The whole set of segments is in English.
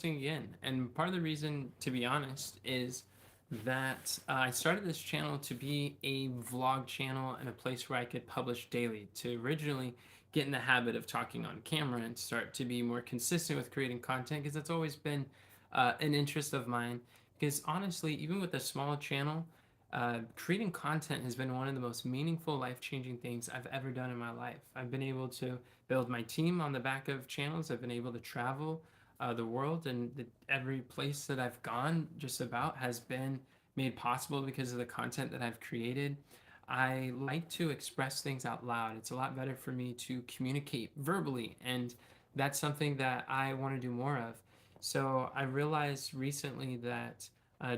again. And part of the reason, to be honest, is that I started this channel to be a vlog channel and a place where I could publish daily, to originally get in the habit of talking on camera and start to be more consistent with creating content, because that's always been an interest of mine. Because honestly, even with a small channel, creating content has been one of the most meaningful, life changing things I've ever done in my life. I've been able to build my team on the back of channels, I've been able to travel the world, and every place that I've gone, just about, has been made possible because of the content that I've created. I like to express things out loud. It's a lot better for me to communicate verbally, and that's something that I want to do more of. So I realized recently that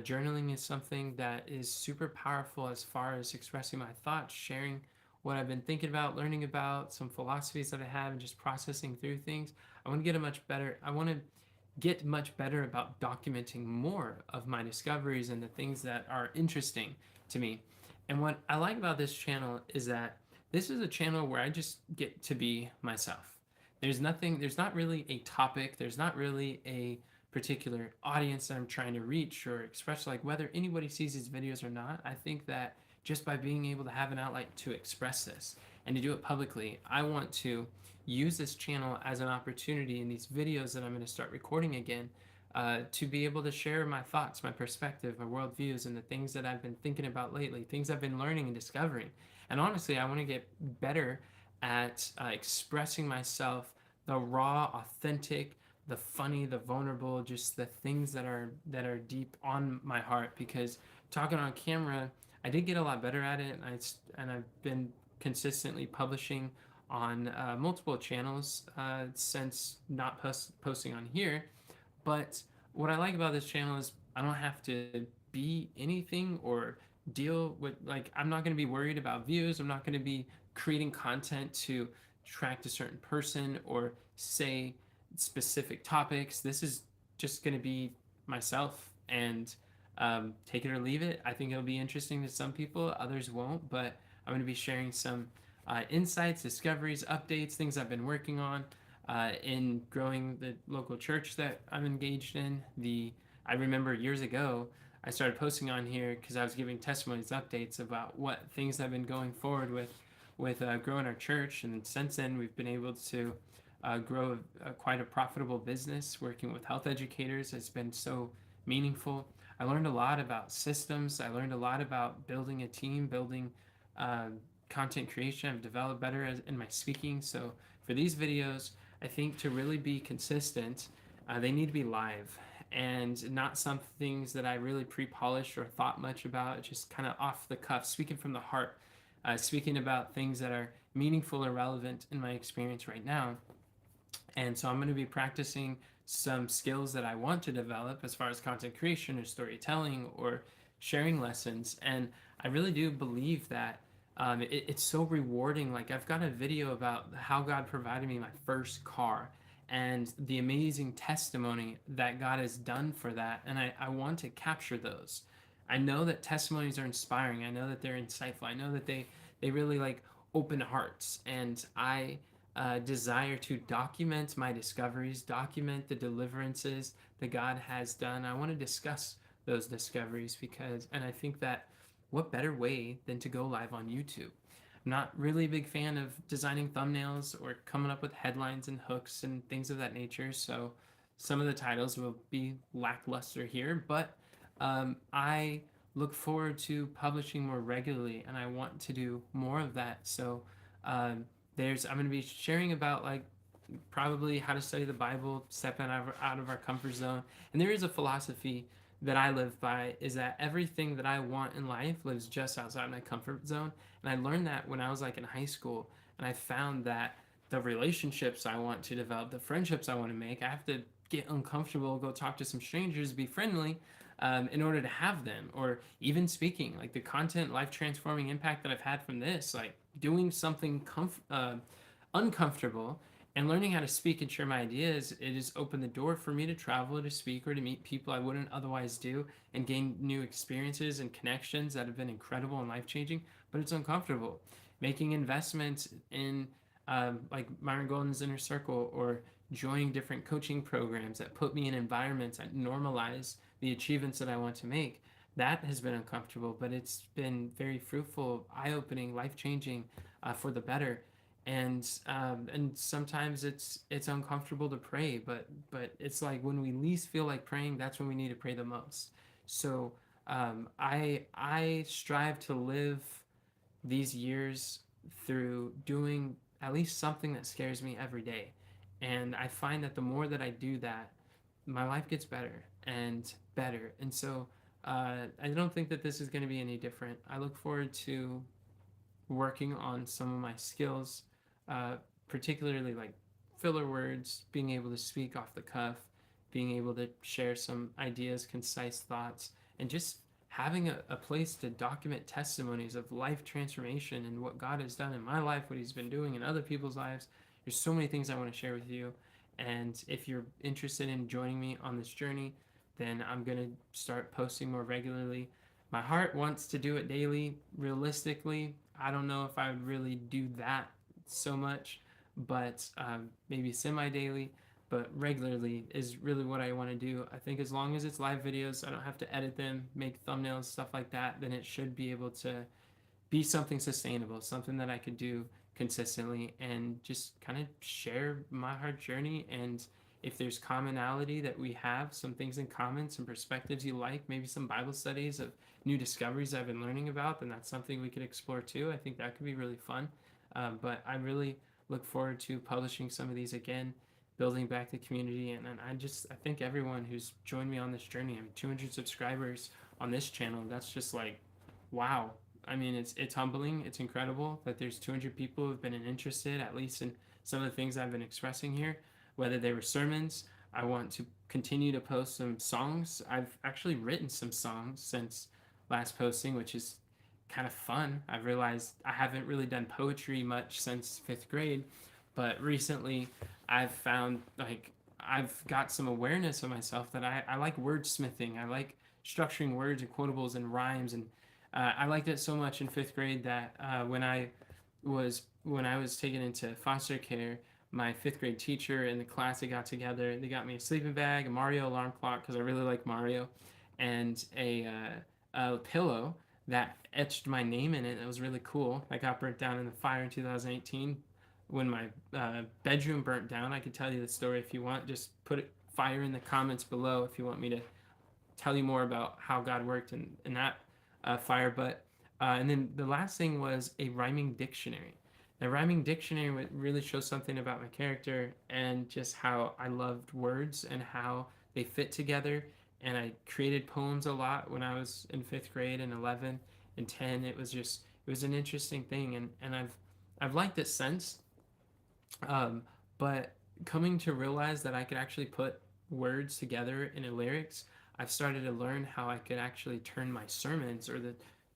journaling is something that is super powerful as far as expressing my thoughts, sharing what I've been thinking about, learning about some philosophies that I have, and just processing through things. I want to get much better about documenting more of my discoveries and the things that are interesting to me. And what I like about this channel is that this is a channel where I just get to be myself. There's not really a topic, there's not really a particular audience that I'm trying to reach or express, like whether anybody sees these videos or not. I think that just by being able to have an outlet to express this and to do it publicly, I want to use this channel as an opportunity in these videos that I'm going to start recording again, to be able to share my thoughts, my perspective, my worldviews, and the things that I've been thinking about lately, things I've been learning and discovering. And honestly, I want to get better at expressing myself, the raw, authentic, the funny, the vulnerable, just the things that are deep on my heart. Because talking on camera, I did get a lot better at it, and I've been consistently publishing on multiple channels since not posting on here. But what I like about this channel is I don't have to be anything or deal with, like, I'm not going to be worried about views. I'm not going to be creating content to attract a certain person or say specific topics. This is just going to be myself, and take it or leave it. I think it'll be interesting to some people, others won't, but I'm going to be sharing some insights, discoveries, updates, things I've been working on in growing the local church that I'm engaged in. I remember years ago I started posting on here because I was giving testimonies, updates about what things I've been going forward with growing our church, and since then we've been able to grow quite a profitable business working with health educators. It's been so meaningful. I learned a lot about systems. I learned a lot about building a team, building uh, content creation. I've developed better in my speaking. So for these videos, I think to really be consistent, they need to be live and not some things that I really pre-polished or thought much about, just kind of off the cuff, speaking from the heart, speaking about things that are meaningful or relevant in my experience right now. And so I'm going to be practicing some skills that I want to develop as far as content creation or storytelling or sharing lessons. And I really do believe that it's so rewarding. Like, I've got a video about how God provided me my first car and the amazing testimony that God has done for that. And I want to capture those. I know that testimonies are inspiring. I know that they're insightful. I know that they really like open hearts. And I desire to document my discoveries, document the deliverances that God has done. I want to discuss those discoveries and I think that what better way than to go live on YouTube? I'm not really a big fan of designing thumbnails or coming up with headlines and hooks and things of that nature. So some of the titles will be lackluster here, but I look forward to publishing more regularly, and I want to do more of that. So um, I'm going to be sharing about, like, probably how to study the Bible, stepping out of our comfort zone. And there is a philosophy that I live by, is that everything that I want in life lives just outside my comfort zone. And I learned that when I was like in high school, and I found that the relationships I want to develop, the friendships I want to make, I have to get uncomfortable, go talk to some strangers, be friendly, in order to have them. Or even speaking, like the content life transforming impact that I've had from this, like doing something uncomfortable and learning how to speak and share my ideas, it has opened the door for me to travel, to speak, or to meet people I wouldn't otherwise do, and gain new experiences and connections that have been incredible and life changing. But it's uncomfortable. Making investments in like Myron Golden's Inner Circle, or joining different coaching programs that put me in environments that normalize the achievements that I want to make. That has been uncomfortable, but it's been very fruitful, eye-opening, life-changing, for the better. And sometimes it's uncomfortable to pray, but it's like when we least feel like praying, that's when we need to pray the most. So I strive to live these years through doing at least something that scares me every day. And I find that the more that I do that, my life gets better and better. And so I don't think that this is going to be any different. I look forward to working on some of my skills, uh, particularly like filler words, being able to speak off the cuff, being able to share some ideas, concise thoughts, and just having a place to document testimonies of life transformation and what God has done in my life, what He's been doing in other people's lives. There's so many things I want to share with you. And if you're interested in joining me on this journey, then I'm going to start posting more regularly. My heart wants to do it daily. Realistically, I don't know if I would really do that so much, but maybe semi daily, but regularly is really what I want to do. I think as long as it's live videos, I don't have to edit them, make thumbnails, stuff like that, then it should be able to be something sustainable, something that I could do consistently and just kind of share my hard journey. And if there's commonality that we have, some things in common, some perspectives you like, maybe some Bible studies of new discoveries I've been learning about, then that's something we could explore too. I think that could be really fun. But I really look forward to publishing some of these again, building back the community. And I think everyone who's joined me on this journey, I'm 200 subscribers on this channel. That's just like, wow. I mean, it's humbling. It's incredible that there's 200 people who've been interested, at least in some of the things I've been expressing here, whether they were sermons. I want to continue to post some songs. I've actually written some songs since last posting, which is kind of fun. I've realized I haven't really done poetry much since fifth grade, but recently I've found like I've got some awareness of myself that I like wordsmithing. I like structuring words and quotables and rhymes, and I liked it so much in fifth grade that when I was taken into foster care, my fifth grade teacher and the class they got together. They got me a sleeping bag, a Mario alarm clock because I really like Mario, and a pillow that etched my name in it. It was really cool. I got burnt down in the fire in 2018 when my bedroom burnt down. I could tell you the story if you want. Just put fire in the comments below if you want me to tell you more about how God worked in that fire. And then the last thing was a rhyming dictionary. The rhyming dictionary really shows something about my character and just how I loved words and how they fit together. And I created poems a lot when I was in fifth grade and 11 and 10. It was an interesting thing, and I've liked it since. But coming to realize that I could actually put words together in a lyrics, I've started to learn how I could actually turn my sermons or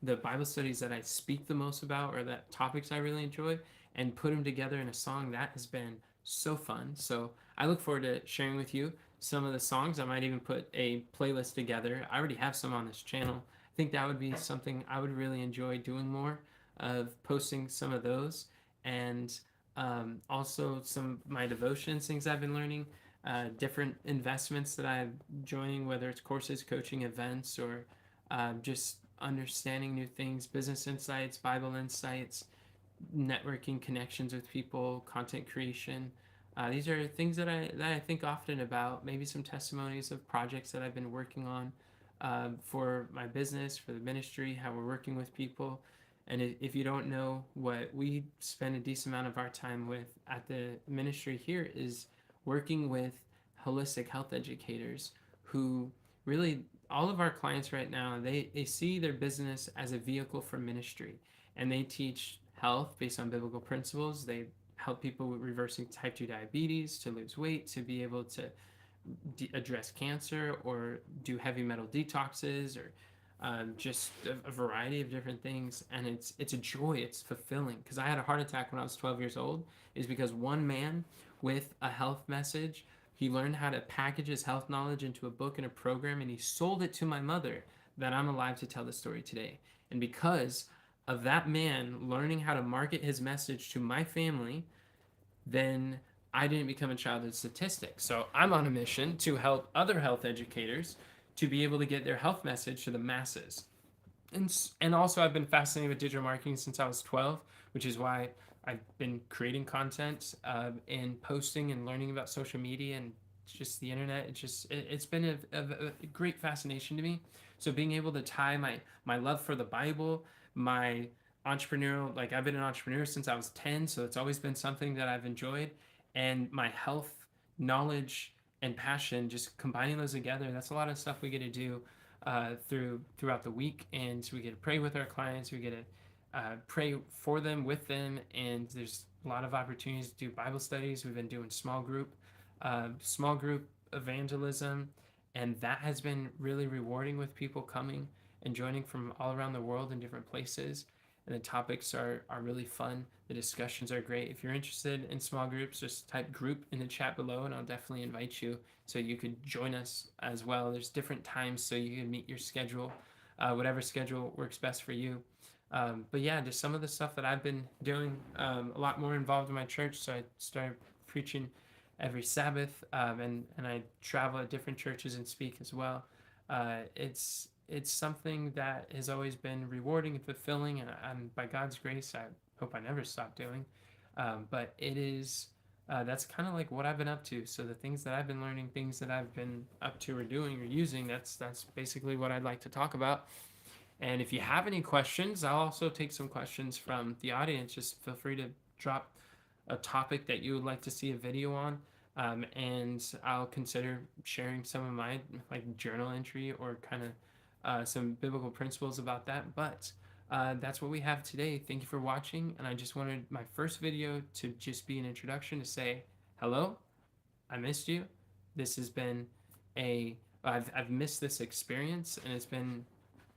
the Bible studies that I speak the most about or that topics I really enjoy and put them together in a song. That has been so fun. So I look forward to sharing with you some of the songs. I might even put a playlist together. I already have some on this channel. I think that would be something I would really enjoy doing more of, posting some of those, and also some of my devotions, things I've been learning, different investments that I'm joining, whether it's courses, coaching, events, or just understanding new things, business insights, Bible insights, networking, connections with people, content creation. These are things that I think often about. Maybe some testimonies of projects that I've been working on for my business, for the ministry, how we're working with people. And if you don't know, what we spend a decent amount of our time with at the ministry here is working with holistic health educators who really, all of our clients right now, they see their business as a vehicle for ministry, and they teach health based on biblical principles. They help people with reversing type 2 diabetes, to lose weight, to be able to address cancer or do heavy metal detoxes, or just a variety of different things. And it's a joy. It's fulfilling, because I had a heart attack when I was 12 years old. Is because one man with a health message, he learned how to package his health knowledge into a book and a program, and he sold it to my mother, that I'm alive to tell the story today. And because of that man learning how to market his message to my family, then I didn't become a childhood statistic. So I'm on a mission to help other health educators to be able to get their health message to the masses. And also I've been fascinated with digital marketing since I was 12, which is why I've been creating content and posting and learning about social media and just the internet. It's been a great fascination to me. So being able to tie my love for the Bible, my entrepreneurial, like I've been an entrepreneur since I was 10, so it's always been something that I've enjoyed, and my health knowledge and passion, just combining those together. That's a lot of stuff we get to do throughout the week, and so we get to pray with our clients. We get to pray for them, with them, and there's a lot of opportunities to do Bible studies. We've been doing small group evangelism, and that has been really rewarding, with people coming and joining from all around the world in different places. And the topics are really fun. The discussions are great. If you're interested in small groups, just type group in the chat below, and I'll definitely invite you so you could join us as well. There's different times so you can meet your schedule, whatever schedule works best for you. But yeah, just some of the stuff that I've been doing, a lot more involved in my church. So I started preaching every Sabbath, and I travel at different churches and speak as well. It's something that has always been rewarding and fulfilling, and by God's grace, I hope I never stop doing. But it is that's kind of like what I've been up to. So the things that I've been learning, things that I've been up to or doing or using, that's basically what I'd like to talk about. And if you have any questions, I'll also take some questions from the audience. Just feel free to drop a topic that you would like to see a video on, and I'll consider sharing some of my like journal entry or kind of some biblical principles about that. But that's what we have today. Thank you for watching, and I just wanted my first video to just be an introduction to say hello. I missed you. This has been I've missed this experience, and it's been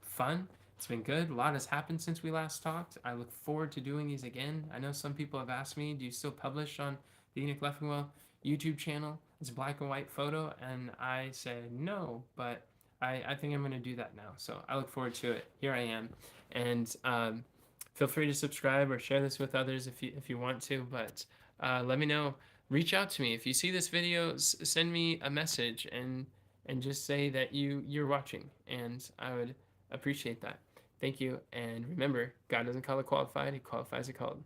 fun. It's been good. A lot has happened since we last talked. I look forward to doing these again. I know some people have asked me, do you still publish on the Enoch Leffingwell YouTube channel? It's a black and white photo, and I said no, but I think I'm going to do that now. So I look forward to it. Here I am. And feel free to subscribe or share this with others if you want to. But let me know. Reach out to me. If you see this video, send me a message and just say that you're watching, and I would appreciate that. Thank you, and remember, God doesn't call the qualified, He qualifies the called.